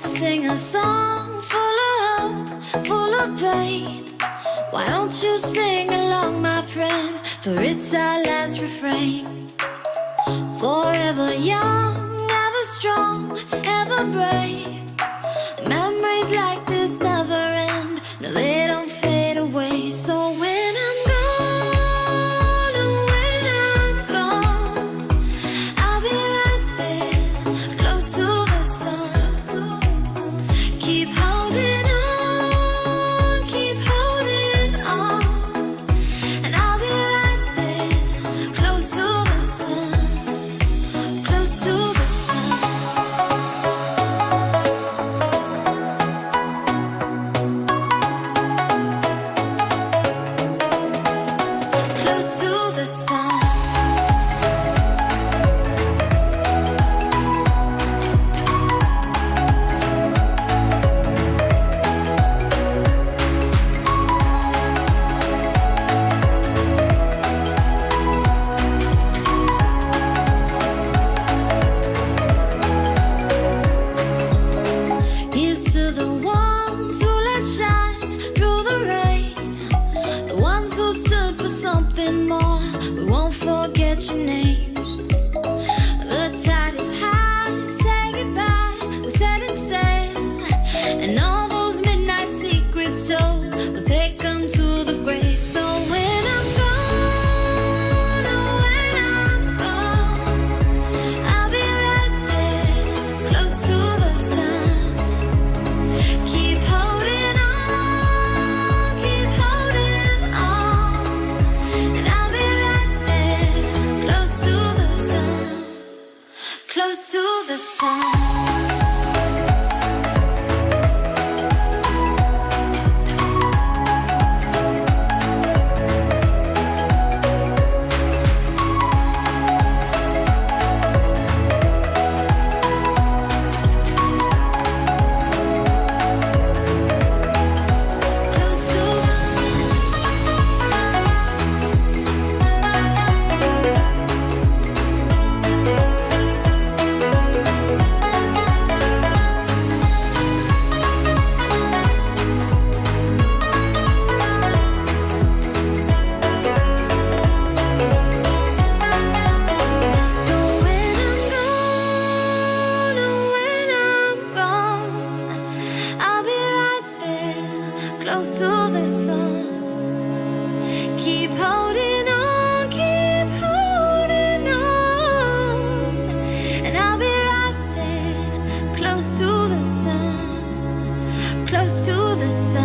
Sing a song full of hope, full of pain. Why don't you sing along, my friend? For it's our last refrain. Forever young, ever strong, ever brave. Memories like this never end. No, they don't fade away. So when I'm gone, oh, when I'm gone, I'll be right there, close to the sun. Keep holding on, keep holding on. And I'll be right there, close to the sun, close to the sun. Close to the sun. Here's to the ones who let shine through the rain, the ones who stood for something more. We won't forget your names. The tide is high, say goodbye, we're setting sail, and all those midnight secrets told, we'll take them to the grave. So when I'm gone, oh, when I'm gone, I'll be right there, close to the sun. Keep holding on, keep holding on. And I'll be right there, close to the sun, close to the sun. Close to the sun. So when I'm gone, oh, when I'm gone, I'll be right there, close to the sun. Keep holding on, keep holding on. And I'll be right there, close to the sun, close to the sun.